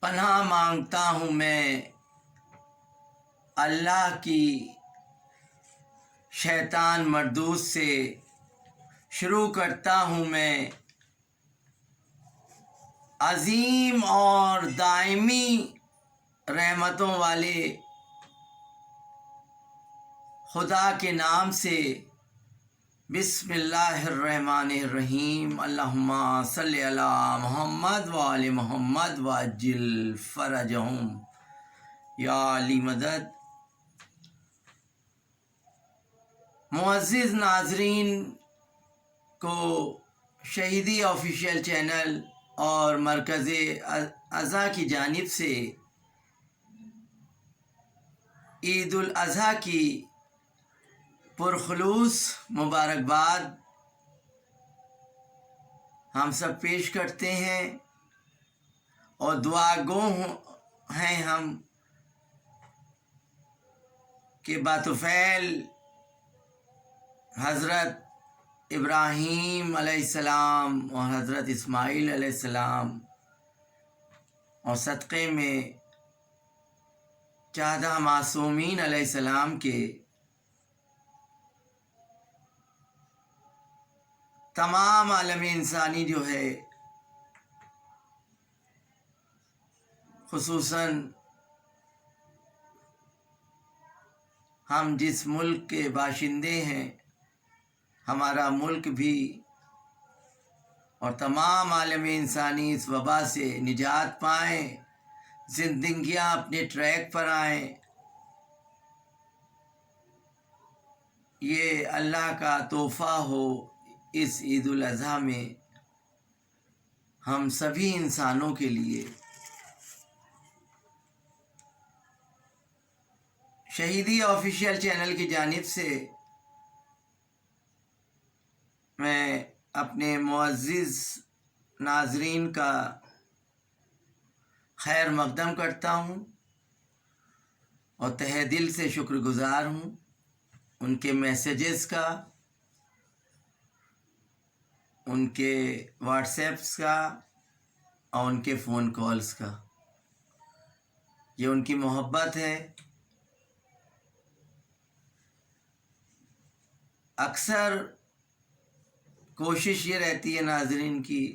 پناہ مانگتا ہوں میں اللہ کی شیطان مردود سے، شروع کرتا ہوں میں عظیم اور دائمی رحمتوں والے خدا کے نام سے۔ بسم اللہ الرحمن الرحیم، اللہم صلی علی محمد وآل محمد وعجل فرجہم یا علی مدد۔ معزز ناظرین کو شہیدی آفیشیل چینل اور مرکز اضحیٰ کی جانب سے عید الاضحیٰ کی پرخلوص مبارکباد ہم سب پیش کرتے ہیں، اور دعا گو ہیں ہم کہ بطفیل حضرت ابراہیم علیہ السلام اور حضرت اسماعیل علیہ السلام اور صدقے میں 14 معصومین علیہ السلام کے تمام عالم انسانی جو ہے، خصوصاً ہم جس ملک کے باشندے ہیں، ہمارا ملک بھی، اور تمام عالم انسانی اس وبا سے نجات پائیں، زندگیاں اپنے ٹریک پر آئیں۔ یہ اللہ کا تحفہ ہو اس عید الاضحیٰ میں ہم سبھی انسانوں کے لیے۔ شہیدی آفیشیل چینل کی جانب سے میں اپنے معزز ناظرین کا خیر مقدم کرتا ہوں اور تہہ دل سے شکر گزار ہوں ان کے میسیجز کا، ان کے واٹس ایپس کا اور ان کے فون کالز کا۔ یہ ان کی محبت ہے۔ اکثر کوشش یہ رہتی ہے ناظرین کی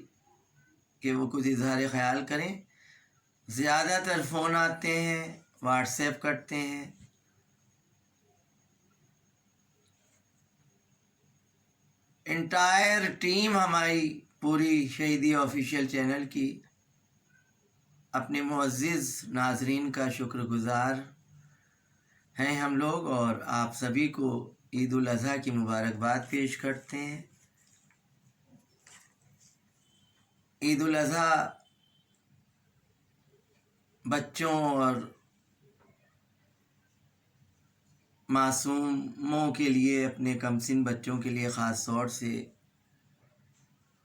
کہ وہ کچھ اظہار خیال کریں، زیادہ تر فون آتے ہیں، واٹس ایپ کرتے ہیں۔ انٹائر ٹیم ہماری پوری شہیدی آفیشیل چینل کی اپنے معزز ناظرین کا شکر گزار ہیں ہم لوگ، اور آپ سبھی کو عید الاضحیٰ کی مبارکباد پیش کرتے ہیں۔ عید الاضحیٰ بچوں اور معصوموں کے لیے، اپنے کمسن بچوں کے لیے خاص طور سے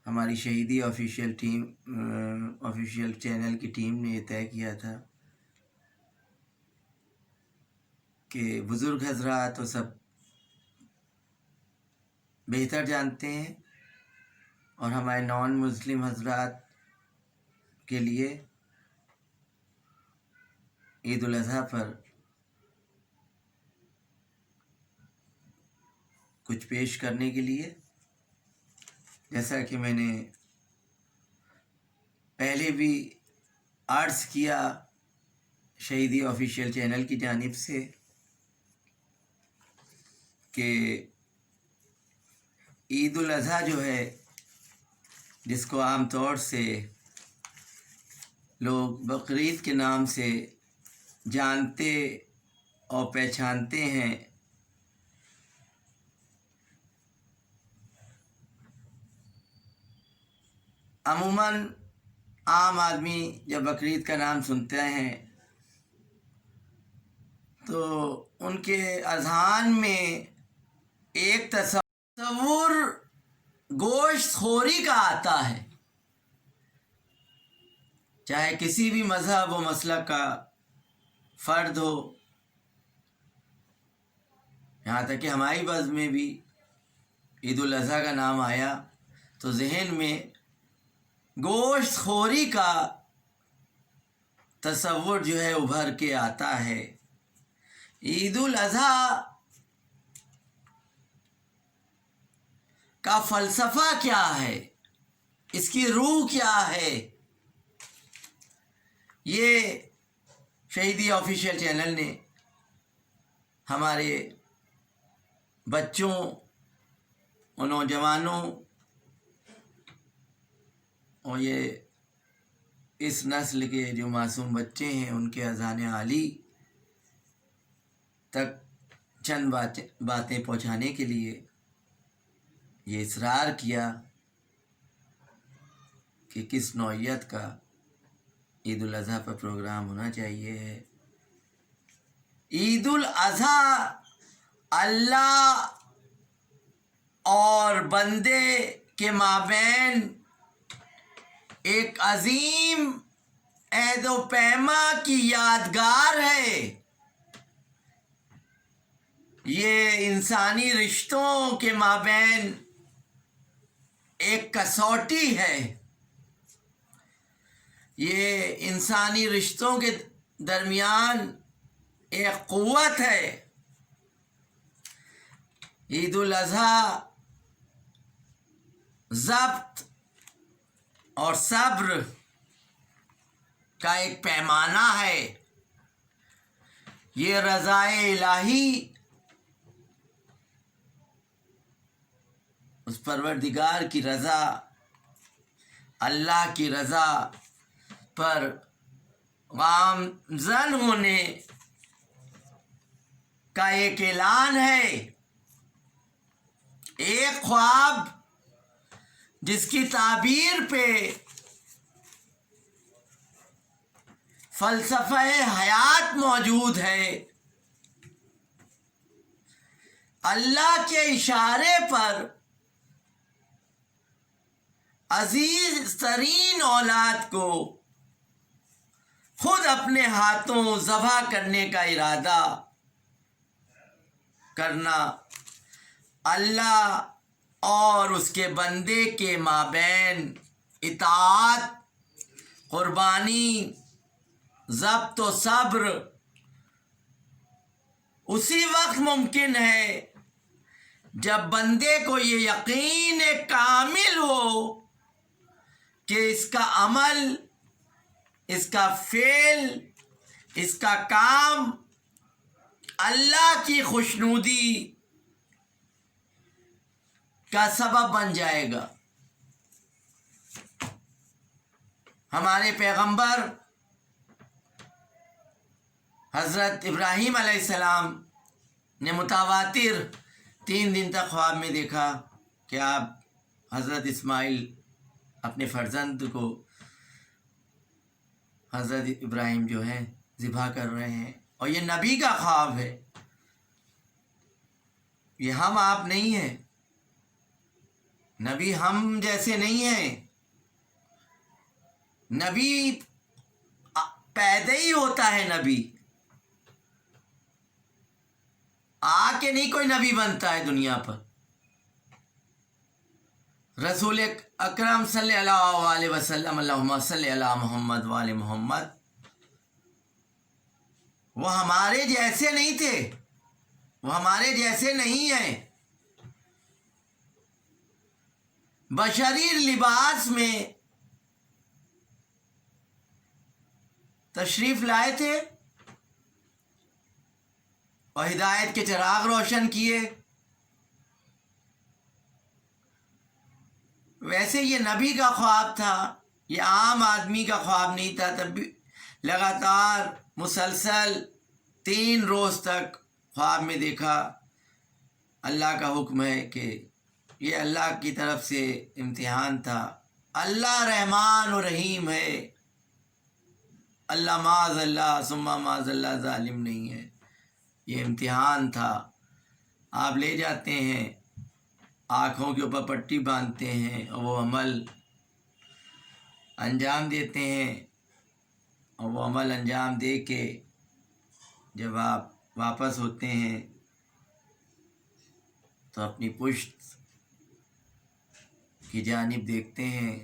ہماری شہیدی آفیشیل چینل کی ٹیم نے یہ طے کیا تھا کہ بزرگ حضرات تو سب بہتر جانتے ہیں، اور ہمارے نان مسلم حضرات کے لیے عید الاضحیٰ پر کچھ پیش کرنے کے لیے، جیسا کہ میں نے پہلے بھی عرض کیا شہیدی آفیشیل چینل کی جانب سے کہ عید الاضحیٰ جو ہے، جس کو عام طور سے لوگ بقرعید کے نام سے جانتے اور پہچانتے ہیں، عموماً عام آدمی جب بقرعید کا نام سنتے ہیں تو ان کے اذہان میں ایک تصور گوشت خوری کا آتا ہے، چاہے کسی بھی مذہب و مسلک کا فرد ہو۔ یہاں تک کہ ہماری بزم میں بھی عید الاضحیٰ کا نام آیا تو ذہن میں گوشت خوری کا تصور جو ہے ابھر کے آتا ہے۔ عید الاضحیٰ کا فلسفہ کیا ہے، اس کی روح کیا ہے، یہ شہیدی آفیشیل چینل نے ہمارے بچوں اور نوجوانوں اور یہ اس نسل کے جو معصوم بچے ہیں ان کے اذہان عالی تک چند باتیں پہنچانے کے لیے یہ اصرار کیا کہ کس نوعیت کا عید الاضحیٰ پر پروگرام ہونا چاہیے۔ عید الاضحیٰ اللہ اور بندے کے مابین ایک عظیم عہد و پیما کی یادگار ہے، یہ انسانی رشتوں کے مابین ایک کسوٹی ہے، یہ انسانی رشتوں کے درمیان ایک قوت ہے۔ عید الاضحیٰ ضبط اور صبر کا ایک پیمانہ ہے، یہ رضائے الہی اس پروردگار کی رضا، اللہ کی رضا پر گامزن ہونے کا ایک اعلان ہے، ایک خواب جس کی تعبیر پہ فلسفہ حیات موجود ہے، اللہ کے اشارے پر عزیز ترین اولاد کو خود اپنے ہاتھوں ذبح کرنے کا ارادہ کرنا، اللہ اور اس کے بندے کے مابین اطاعت، قربانی، ضبط و صبر اسی وقت ممکن ہے جب بندے کو یہ یقین کامل ہو کہ اس کا عمل، اس کا فعل، اس کا کام اللہ کی خوشنودی کا سبب بن جائے گا۔ ہمارے پیغمبر حضرت ابراہیم علیہ السلام نے متواتر 3 دن تک خواب میں دیکھا کہ آپ حضرت اسماعیل اپنے فرزند کو حضرت ابراہیم جو ہیں ذبح کر رہے ہیں، اور یہ نبی کا خواب ہے، یہ ہم آپ نہیں ہیں، نبی ہم جیسے نہیں ہیں، نبی پیدا ہی ہوتا ہے، نبی آ کے نہیں کوئی نبی بنتا ہے دنیا پر۔ رسول اکرم صلی اللہ علیہ وسلم، اللہم صلی علی محمد وآل محمد، وہ ہمارے جیسے نہیں تھے، وہ ہمارے جیسے نہیں ہیں، بشری لباس میں تشریف لائے تھے اور ہدایت کے چراغ روشن کیے۔ ویسے یہ نبی کا خواب تھا، یہ عام آدمی کا خواب نہیں تھا، تب بھی لگاتار مسلسل 3 روز تک خواب میں دیکھا۔ اللہ کا حکم ہے کہ یہ اللہ کی طرف سے امتحان تھا، اللہ رحمان و رحیم ہے، اللہ معاذ اللہ ثم معاذ اللہ ظالم نہیں ہے، یہ امتحان تھا۔ آپ لے جاتے ہیں، آنکھوں کے اوپر پٹی باندھتے ہیں اور وہ عمل انجام دیتے ہیں، اور وہ عمل انجام دے کے جب آپ واپس ہوتے ہیں تو اپنی پشت کی جانب دیکھتے ہیں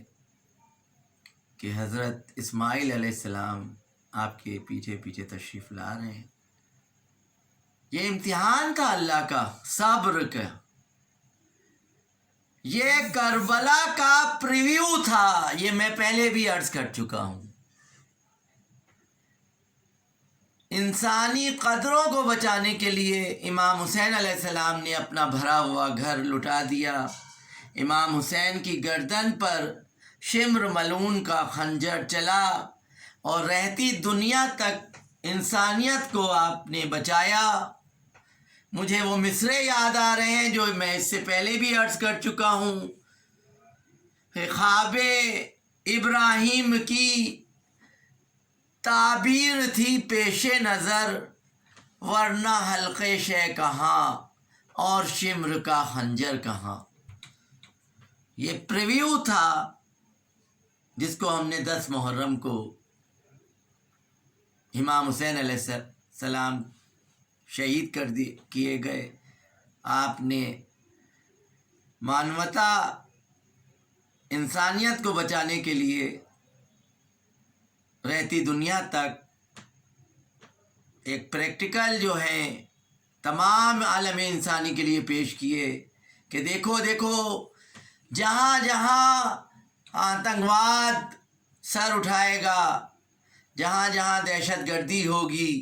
کہ حضرت اسماعیل علیہ السلام آپ کے پیچھے پیچھے تشریف لا رہے ہیں۔ یہ امتحان تھا اللہ کا، صبر کا، یہ کربلا کا پریویو تھا، یہ میں پہلے بھی عرض کر چکا ہوں۔ انسانی قدروں کو بچانے کے لیے امام حسین علیہ السلام نے اپنا بھرا ہوا گھر لٹا دیا۔ امام حسین کی گردن پر شمر ملعون کا خنجر چلا اور رہتی دنیا تک انسانیت کو آپ نے بچایا۔ مجھے وہ مصرعے یاد آ رہے ہیں جو میں اس سے پہلے بھی عرض کر چکا ہوں کہ خواب ابراہیم کی تعبیر تھی پیش نظر، ورنہ حلقے شے کہاں اور شمر کا خنجر کہاں۔ یہ پریویو تھا جس کو ہم نے 10 محرم کو امام حسین علیہ السلام شہید کیے گئے۔ آپ نے مانوتا انسانیت کو بچانے کے لیے رہتی دنیا تک ایک پریکٹیکل جو ہے تمام عالم انسانی کے لیے پیش کیے کہ دیکھو دیکھو، جہاں جہاں آتنکواد سر اٹھائے گا، جہاں جہاں دہشت گردی ہوگی،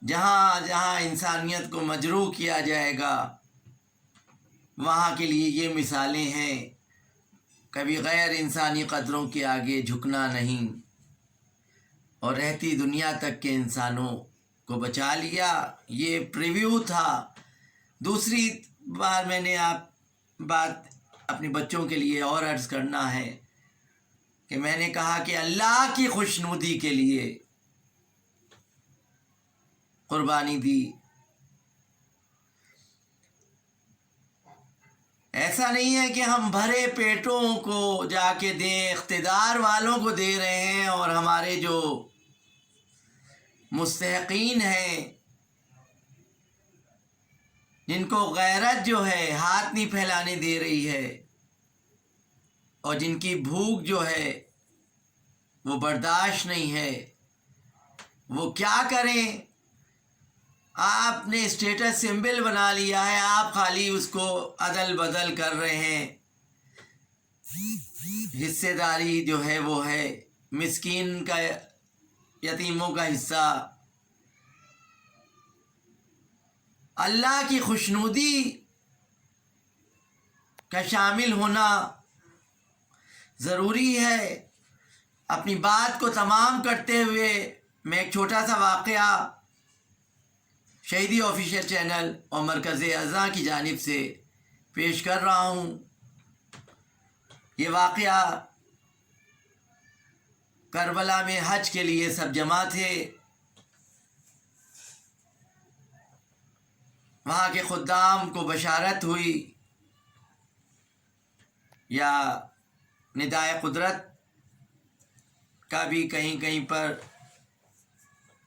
جہاں جہاں انسانیت کو مجروح کیا جائے گا، وہاں کے لیے یہ مثالیں ہیں۔ کبھی غیر انسانی قدروں کے آگے جھکنا نہیں، اور رہتی دنیا تک کے انسانوں کو بچا لیا۔ یہ پریویو تھا۔ دوسری بار میں نے بات اپنے بچوں کے لیے اور عرض کرنا ہے کہ میں نے کہا کہ اللہ کی خوشنودی کے لیے قربانی دی۔ ایسا نہیں ہے کہ ہم بھرے پیٹوں کو جا کے دیں، اقتدار والوں کو دے رہے ہیں، اور ہمارے جو مستحقین ہیں، جن کو غیرت جو ہے ہاتھ نہیں پھیلانے دے رہی ہے، اور جن کی بھوک جو ہے وہ برداشت نہیں ہے، وہ کیا کریں؟ آپ نے اسٹیٹس سمبل بنا لیا ہے، آپ خالی اس کو عدل بدل کر رہے ہیں۔ حصے داری جو ہے وہ ہے مسکین کا، یتیموں کا حصہ۔ اللہ کی خوشنودی کا شامل ہونا ضروری ہے۔ اپنی بات کو تمام کرتے ہوئے میں ایک چھوٹا سا واقعہ شہیدی آفیشیل چینل اور مرکز اعزاں کی جانب سے پیش کر رہا ہوں۔ یہ واقعہ کربلا میں حج کے لیے سب جمع تھے۔ وہاں کے خدام کو بشارت ہوئی، یا ندائے قدرت کا بھی کہیں کہیں پر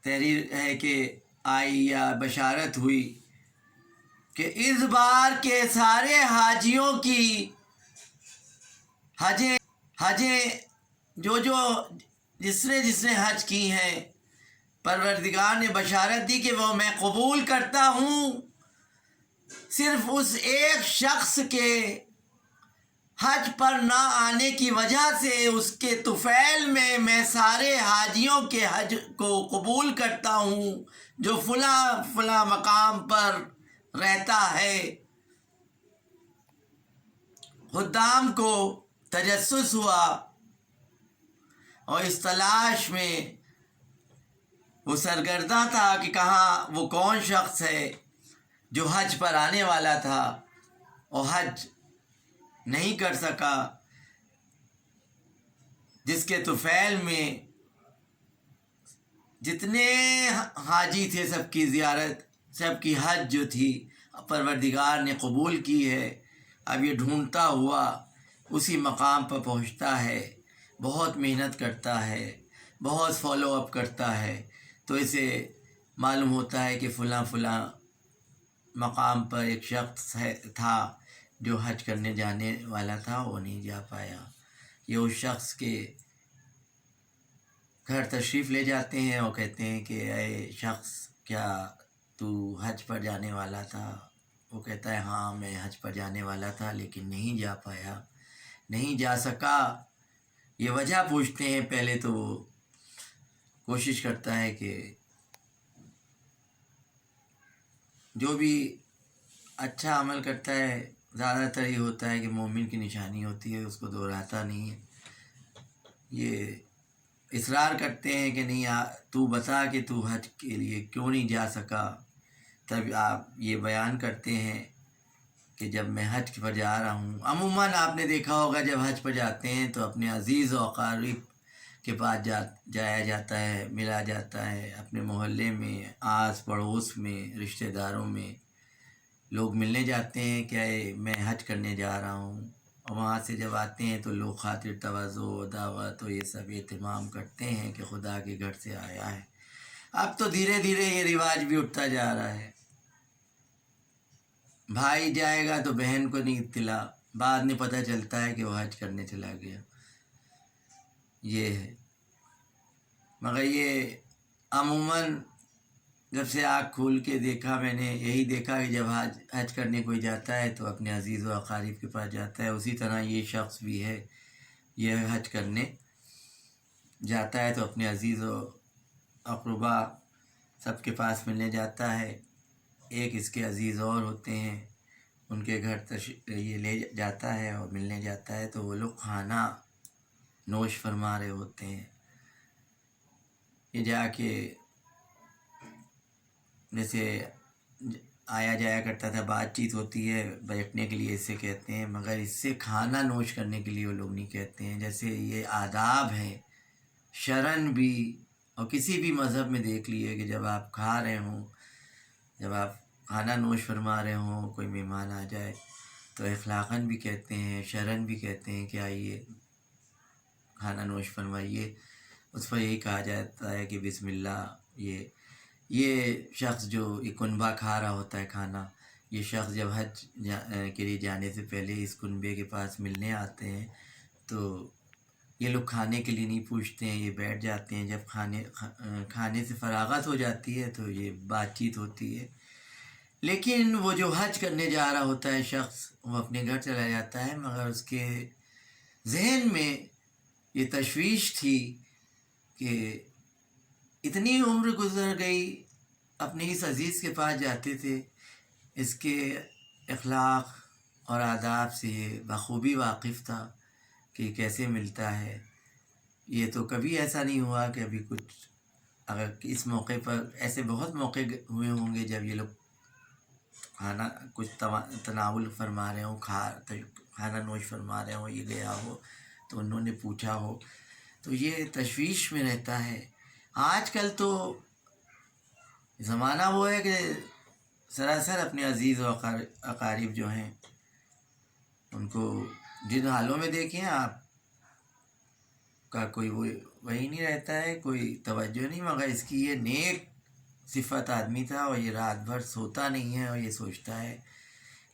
تحریر ہے کہ آئی یا بشارت ہوئی کہ اس بار کے سارے حاجیوں کی حجیں جو جس نے حج کی ہیں، پروردگار نے بشارت دی کہ وہ میں قبول کرتا ہوں، صرف اس ایک شخص کے حج پر نہ آنے کی وجہ سے اس کے طفیل میں سارے حاجیوں کے حج کو قبول کرتا ہوں جو فلاں فلاں مقام پر رہتا ہے۔ خدام کو تجسس ہوا، اور اس تلاش میں وہ سرگرداں تھا کہ کہاں وہ کون شخص ہے جو حج پر آنے والا تھا اور حج نہیں کر سکا، جس کے طفیل میں جتنے حاجی تھے سب کی زیارت، سب کی حج جو تھی پروردگار نے قبول کی ہے۔ اب یہ ڈھونڈتا ہوا اسی مقام پر پہنچتا ہے، بہت محنت کرتا ہے، بہت فالو اپ کرتا ہے، تو اسے معلوم ہوتا ہے کہ فلاں فلاں مقام پر ایک شخص تھا جو حج کرنے جانے والا تھا، وہ نہیں جا پایا۔ یہ اس شخص کے گھر تشریف لے جاتے ہیں اور کہتے ہیں کہ اے شخص، کیا تو حج پر جانے والا تھا؟ وہ کہتا ہے ہاں میں حج پر جانے والا تھا لیکن نہیں جا پایا، نہیں جا سکا۔ یہ وجہ پوچھتے ہیں پہلے تو وہ کوشش کرتا ہے کہ جو بھی اچھا عمل کرتا ہے زیادہ تر یہ ہوتا ہے کہ مومن کی نشانی ہوتی ہے، اس کو دہراتا نہیں ہے۔ یہ اصرار کرتے ہیں کہ نہیں تو بتا کہ تو حج کے لیے کیوں نہیں جا سکا۔ تب آپ یہ بیان کرتے ہیں کہ جب میں حج پر جا رہا ہوں، عموماً آپ نے دیکھا ہوگا جب حج پر جاتے ہیں تو اپنے عزیز و اقارب کے پاس جایا جاتا ہے، ملا جاتا ہے، اپنے محلے میں، آس پڑوس میں، رشتہ داروں میں لوگ ملنے جاتے ہیں کہ میں حج کرنے جا رہا ہوں، اور وہاں سے جب آتے ہیں تو لوگ خاطر تواضع دعوت و یہ سب اہتمام کرتے ہیں کہ خدا کے گھر سے آیا ہے۔ اب تو دھیرے دھیرے یہ رواج بھی اٹھتا جا رہا ہے، بھائی جائے گا تو بہن کو نہیں اطلاع، بعد میں پتہ چلتا ہے کہ وہ حج کرنے چلا گیا۔ یہ ہے، مگر یہ عموماً جب سے آنکھ کھول کے دیکھا میں نے یہی دیکھا کہ جب حج کرنے کوئی جاتا ہے تو اپنے عزیز و اقارب کے پاس جاتا ہے۔ اسی طرح یہ شخص بھی ہے، یہ حج کرنے جاتا ہے تو اپنے عزیز و اقربا سب کے پاس ملنے جاتا ہے۔ ایک اس کے عزیز اور ہوتے ہیں، ان کے گھر یہ لے جاتا ہے اور ملنے جاتا ہے تو وہ لوگ کھانا نوش فرما رہے ہوتے ہیں۔ یہ جا کے جیسے آیا جایا کرتا تھا، بات چیت ہوتی ہے، بیٹھنے کے لیے اسے کہتے ہیں، مگر اس سے کھانا نوش کرنے کے لیے وہ لوگ نہیں کہتے ہیں۔ جیسے یہ آداب ہیں شرعاً بھی، اور کسی بھی مذہب میں دیکھ لیے کہ جب آپ کھا رہے ہوں، جب آپ کھانا نوش فرما رہے ہوں، کوئی مہمان آ جائے تو اخلاقاً بھی کہتے ہیں، شرعاً بھی کہتے ہیں کہ آئیے کھانا نوش فرمائیے۔ اس پر یہی کہا جاتا ہے کہ بسم اللہ۔ یہ شخص جو یہ کنبہ کھا رہا ہوتا ہے کھانا، یہ شخص جب حج کے لیے جانے سے پہلے اس کنبے کے پاس ملنے آتے ہیں تو یہ لوگ کھانے کے لیے نہیں پوچھتے ہیں، یہ بیٹھ جاتے ہیں۔ جب کھانے سے فراغت ہو جاتی ہے تو یہ بات چیت ہوتی ہے۔ لیکن وہ جو حج کرنے جا رہا ہوتا ہے شخص، وہ اپنے گھر چلا جاتا ہے، مگر اس کے ذہن میں یہ تشویش تھی کہ اتنی عمر گزر گئی، اپنے اس عزیز کے پاس جاتے تھے، اس کے اخلاق اور آداب سے یہ بخوبی واقف تھا کہ کیسے ملتا ہے۔ یہ تو کبھی ایسا نہیں ہوا کہ ابھی کچھ، اگر اس موقع پر ایسے بہت موقع ہوئے ہوں گے جب یہ لوگ کھانا کچھ تناول فرما رہے ہوں، کھانا نوش فرما رہے ہوں، یہ گیا ہو تو انہوں نے پوچھا ہو، تو یہ تشویش میں رہتا ہے۔ آج کل تو زمانہ وہ ہے کہ سراسر اپنے عزیز و اقارب جو ہیں ان کو جن حالوں میں دیکھیں آپ کا کوئی وہی نہیں رہتا ہے، کوئی توجہ نہیں، مگر اس کی یہ نیک صفت آدمی تھا، اور یہ رات بھر سوتا نہیں ہے اور یہ سوچتا ہے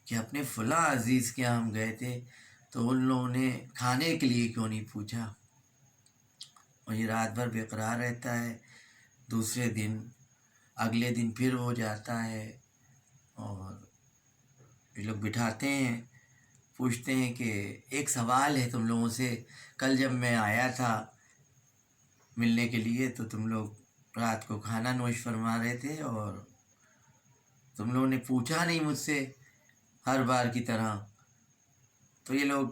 کہ اپنے فلاں عزیز کے ہم گئے تھے تو ان لوگوں نے کھانے کے لیے کیوں نہیں پوچھا، اور یہ رات بھر بے قرار رہتا ہے۔ دوسرے دن اگلے دن پھر ہو جاتا ہے، اور یہ لوگ بٹھاتے ہیں، پوچھتے ہیں کہ ایک سوال ہے تم لوگوں سے، کل جب میں آیا تھا ملنے کے لیے تو تم لوگ رات کو کھانا نوش فرما رہے تھے اور تم لوگوں نے پوچھا نہیں مجھ سے ہر بار کی طرح۔ تو یہ لوگ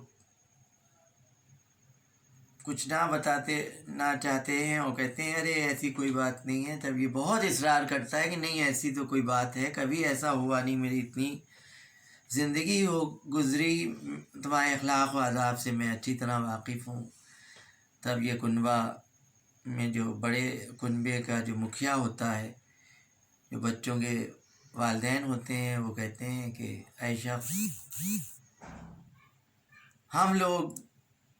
کچھ نہ چاہتے ہیں اور کہتے ہیں ارے ایسی کوئی بات نہیں ہے۔ تب یہ بہت اصرار کرتا ہے کہ نہیں ایسی تو کوئی بات ہے، کبھی ایسا ہوا نہیں، میری اتنی زندگی گزری، تمہارے اخلاق و آداب سے میں اچھی طرح واقف ہوں۔ تب یہ کنبہ میں جو بڑے کنبے کا جو مکھیا ہوتا ہے، جو بچوں کے والدین ہوتے ہیں، وہ کہتے ہیں کہ اے شخص، ہم لوگ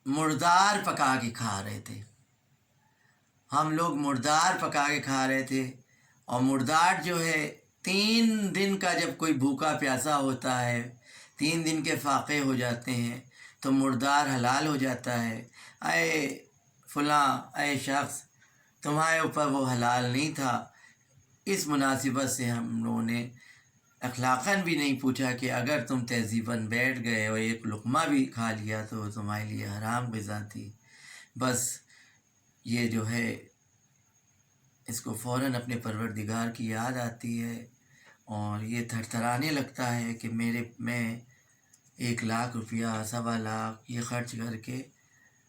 مردار پکا کے کھا رہے تھے، ہم لوگ مردار پکا کے کھا رہے تھے، اور مردار جو ہے 3 دن کا جب کوئی بھوکا پیاسا ہوتا ہے، 3 دن کے فاقے ہو جاتے ہیں تو مردار حلال ہو جاتا ہے۔ اے فلاں، اے شخص، تمہارے اوپر وہ حلال نہیں تھا۔ اس مناسبت سے ہم لوگوں نے اخلاقاً بھی نہیں پوچھا کہ اگر تم تہذیباً بیٹھ گئے اور ایک لقمہ بھی کھا لیا تو وہ تمہارے لیے حرام غذا تھی۔ بس یہ جو ہے اس کو فوراً اپنے پروردگار کی یاد آتی ہے اور یہ تھر تھرانے لگتا ہے کہ میں 1,00,000 روپیہ 1,25,00,000 یہ خرچ کر کے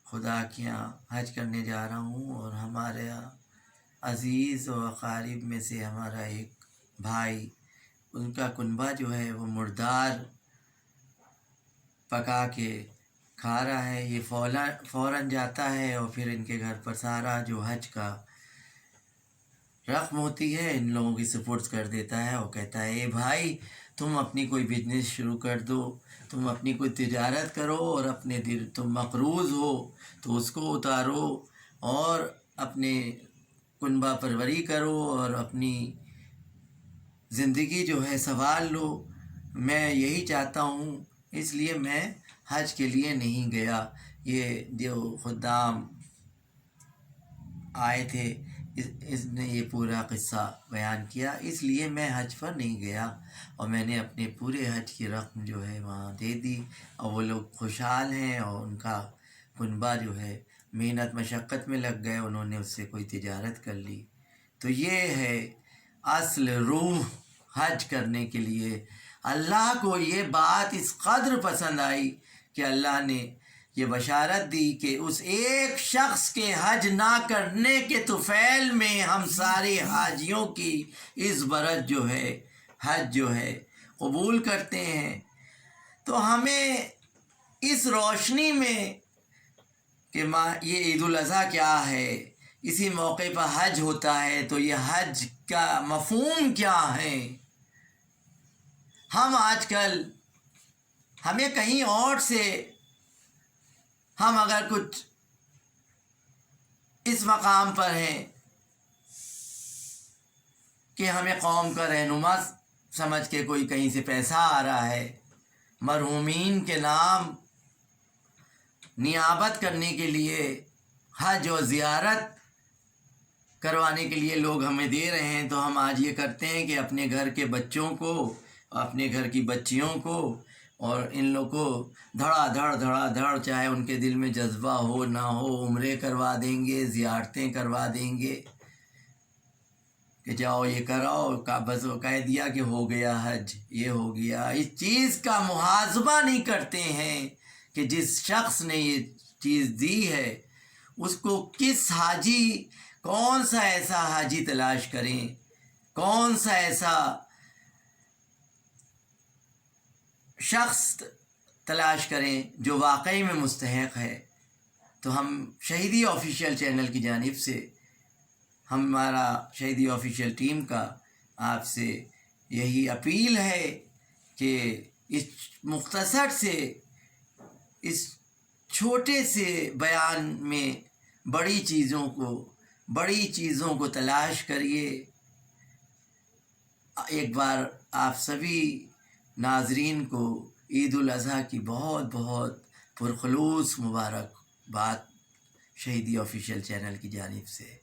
خدا کے یہاں حج کرنے جا رہا ہوں، اور ہمارے عزیز و اقارب میں سے ہمارا ایک بھائی، ان کا کنبہ جو ہے وہ مردار پکا کے کھا رہا ہے۔ یہ فوراً جاتا ہے اور پھر ان کے گھر پر سارا جو حج کا رقم ہوتی ہے ان لوگوں کی سپورٹ کر دیتا ہے اور کہتا ہے اے بھائی تم اپنی کوئی بزنس شروع کر دو، تم اپنی کوئی تجارت کرو، اور اپنے دل تم مقروض ہو تو اس کو اتارو اور اپنے کنبہ پروری کرو اور اپنی زندگی جو ہے سنوار لو۔ میں یہی چاہتا ہوں، اس لیے میں حج کے لیے نہیں گیا۔ یہ جو خدام آئے تھے اس نے یہ پورا قصہ بیان کیا، اس لیے میں حج پر نہیں گیا، اور میں نے اپنے پورے حج کی رقم جو ہے وہاں دے دی، اور وہ لوگ خوشحال ہیں، اور ان کا کنبہ جو ہے محنت مشقت میں لگ گئے، انہوں نے اس سے کوئی تجارت کر لی۔ تو یہ ہے اصل روح حج کرنے کے لیے۔ اللہ کو یہ بات اس قدر پسند آئی کہ اللہ نے یہ بشارت دی کہ اس ایک شخص کے حج نہ کرنے کے طفیل میں ہم سارے حاجیوں کی اس برس جو ہے حج جو ہے قبول کرتے ہیں۔ تو ہمیں اس روشنی میں کہ یہ عید الاضحیٰ کیا ہے، اسی موقع پر حج ہوتا ہے، تو یہ حج کا مفہوم کیا ہے۔ ہم آج کل ہمیں کہیں اور سے ہم اگر کچھ اس مقام پر ہیں کہ ہمیں قوم کا رہنما سمجھ کے کوئی کہیں سے پیسہ آ رہا ہے، مرحومین کے نام نیابت کرنے کے لیے حج و زیارت کروانے کے لیے لوگ ہمیں دے رہے ہیں، تو ہم آج یہ کرتے ہیں کہ اپنے گھر کے بچوں کو، اپنے گھر کی بچیوں کو اور ان لوگ کو دھڑا دھڑ چاہے ان کے دل میں جذبہ ہو نہ ہو عمرے کروا دیں گے، زیارتیں کروا دیں گے کہ جاؤ یہ کراؤ، بس وہ کہہ دیا کہ ہو گیا حج، یہ ہو گیا۔ اس چیز کا محاسبہ نہیں کرتے ہیں کہ جس شخص نے یہ چیز دی ہے اس کو کس حاجی، کون سا ایسا حاجی تلاش کریں، کون سا ایسا شخص تلاش کریں جو واقعی میں مستحق ہے۔ تو ہم شہیدی آفیشیل چینل کی جانب سے، ہمارا شہیدی آفیشیل ٹیم کا آپ سے یہی اپیل ہے کہ اس مختصر سے، اس چھوٹے سے بیان میں بڑی چیزوں کو تلاش کریے۔ ایک بار آپ سبھی ناظرین کو عید الاضحیٰ کی بہت بہت پرخلوص مبارکباد شہیدی آفیشیل چینل کی جانب سے۔